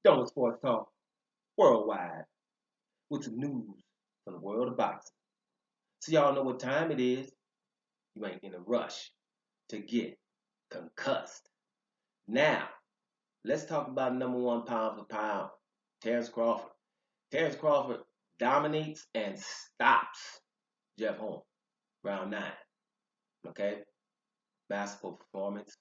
Donald Sports Talk worldwide with some news from the world of boxing. So y'all know what time it is. You ain't in a rush to get concussed. Now, let's talk about number one pound for pound, Terence Crawford. Terence Crawford dominates and stops Jeff Horn, round nine. Okay? Basketball performance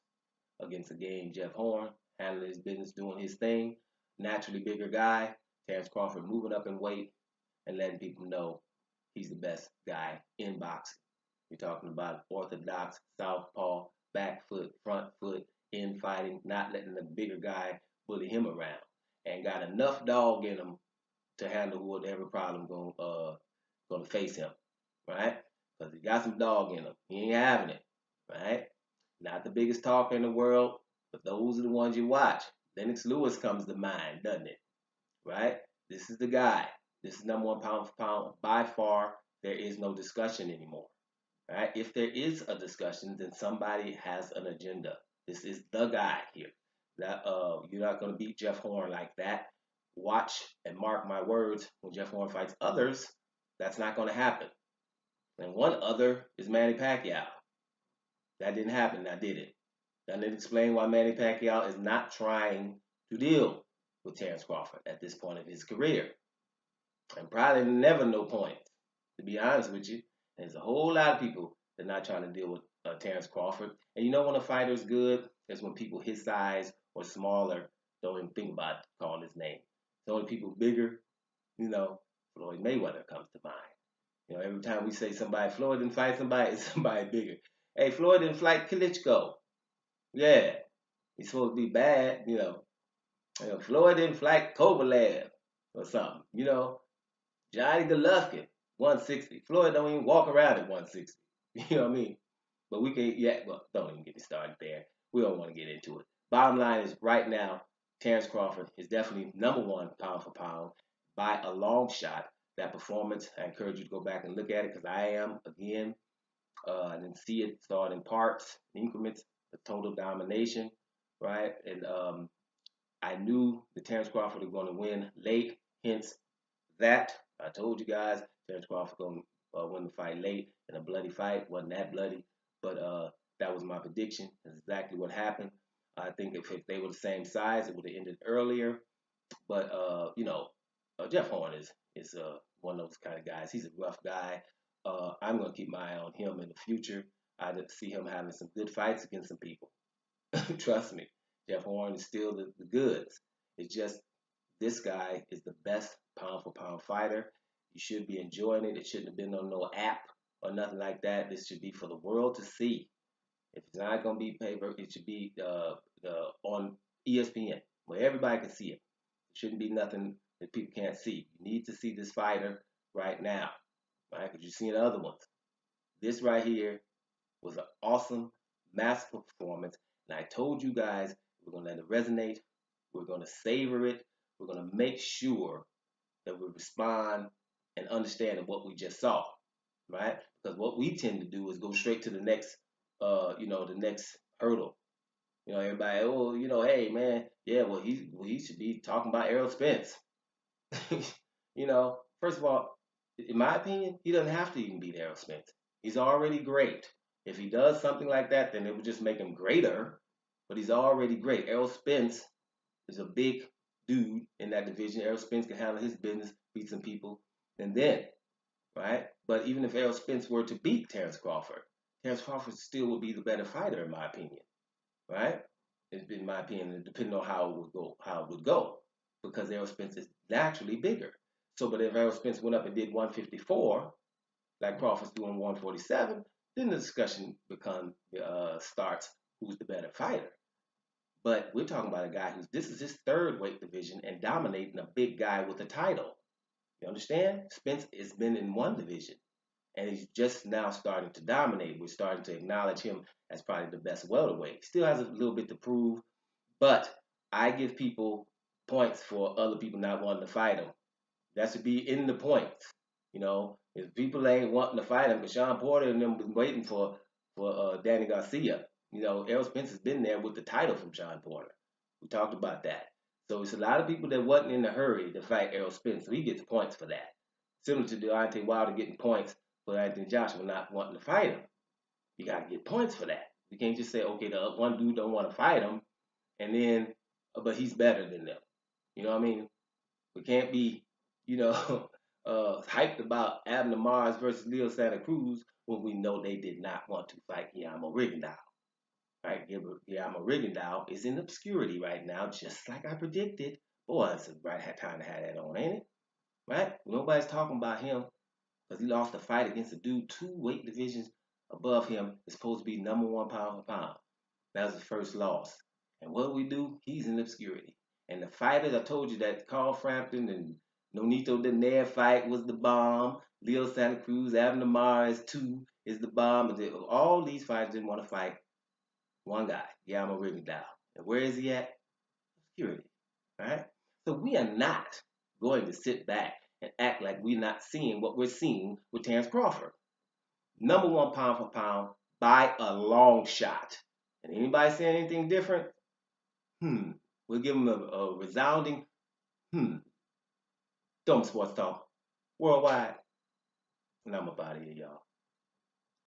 against a game. Jeff Horn handling his business, doing his thing. Naturally bigger guy. Terence Crawford moving up in weight and letting people know he's the best guy in boxing. You're talking about orthodox, southpaw, back foot, front foot, infighting, not letting the bigger guy bully him around, and got enough dog in him to handle whatever problem gonna face him, right? Because he got some dog in him. He ain't having it, right? Not the biggest talker in the world, but those are the ones you watch. Lennox Lewis comes to mind, doesn't it? Right? This is the guy. This is number one pound for pound. By far, there is no discussion anymore. Right? If there is a discussion, then somebody has an agenda. This is the guy here. That you're not going to beat Jeff Horn like that. Watch and mark my words. When Jeff Horn fights others, that's not going to happen. And one other is Manny Pacquiao. That didn't happen. Now did it? That didn't explain why Manny Pacquiao is not trying to deal with Terence Crawford at this point of his career. And probably never no point, to be honest with you. There's a whole lot of people that are not trying to deal with Terence Crawford. And you know when a fighter's good is when people his size or smaller don't even think about calling his name. The only people bigger, Floyd Mayweather comes to mind. Every time we say somebody, Floyd didn't fight somebody, it's somebody bigger. Hey, Floyd didn't fight Klitschko. Yeah, he's supposed to be bad, Floyd didn't fight Kovalev or something, Johnny Golovkin, 160. Floyd don't even walk around at 160. You know what I mean? But we can, yeah, well, don't even get me started there. We don't want to get into it. Bottom line is right now, Terence Crawford is definitely number one pound for pound by a long shot. That performance, I encourage you to go back and look at it because I am, again, I didn't see it, saw it in parts, increments, the total domination, right? And I knew the Terence Crawford was going to win late, hence that. I told you guys Terence Crawford going to win the fight late in a bloody fight. Wasn't that bloody, but that was my prediction. That's exactly what happened. I think if they were the same size, it would have ended earlier. But Jeff Horn is one of those kind of guys. He's a rough guy. I'm going to keep my eye on him in the future. I see him having some good fights against some people. Trust me, Jeff Horn is still the goods. It's just this guy is the best pound for pound fighter. You should be enjoying it. It shouldn't have been on no app or nothing like that. This should be for the world to see. If it's not going to be paper, it should be on ESPN where everybody can see it. It shouldn't be nothing that people can't see. You need to see this fighter right now, right? Because you've seen other ones. This right here was an awesome, masterful performance. And I told you guys we're going to let it resonate. We're going to savor it. We're going to make sure that we respond and understand what we just saw, right? Because what we tend to do is go straight to the next, the next hurdle. Everybody, hey man, yeah, well he should be talking about Errol Spence. First of all, in my opinion, he doesn't have to even beat Errol Spence. He's already great. If he does something like that, then it would just make him greater. But he's already great. Errol Spence is a big dude in that division. Errol Spence can handle his business, beat some people, and then, right? But even if Errol Spence were to beat Terence Crawford still would be the better fighter, in my opinion, right? In my opinion, depending on how it would go, because Errol Spence is naturally bigger. So, but if Errol Spence went up and did 154, like Crawford's doing 147, then the discussion starts who's the better fighter. But we're talking about a guy this is his third weight division and dominating a big guy with a title. You understand? Spence has been in one division and he's just now starting to dominate. We're starting to acknowledge him as probably the best welterweight. Still has a little bit to prove, but I give people points for other people not wanting to fight him. That should be in the points. If people ain't wanting to fight him, because Sean Porter and them been waiting for Danny Garcia. Errol Spence has been there with the title from Sean Porter. We talked about that. So it's a lot of people that wasn't in a hurry to fight Errol Spence, so he gets points for that. Similar to Deontay Wilder getting points for Anthony Joshua not wanting to fight him. You got to get points for that. You can't just say, okay, the one dude don't want to fight him, and then, but he's better than them. You know what I mean? We can't be, you know, hyped about Abner Mars versus Leo Santa Cruz when we know they did not want to fight Guillermo Rigondeaux. Right? Guillermo Rigondeaux is in obscurity right now, just like I predicted. Boy, it's the right time to have that on, ain't it? Right? Nobody's talking about him because he lost a fight against a dude 2 weight divisions above him. Is supposed to be #1 pound for pound. That was the first loss. And what we do, he's in obscurity. And the fighters, I told you that Carl Frampton and Nonito Donaire fight was the bomb. Leo Santa Cruz, Abner Mares 2 is the bomb. All these fighters didn't want to fight one guy, Guillermo Rigondeaux. And where is he at? Obscurity. Right? So we are not going to sit back and act like we're not seeing what we're seeing with Terence Crawford. #1 pound for pound by a long shot. And anybody saying anything different? We'll give him a resounding Dome Sports Talk worldwide. And I'm about here, y'all.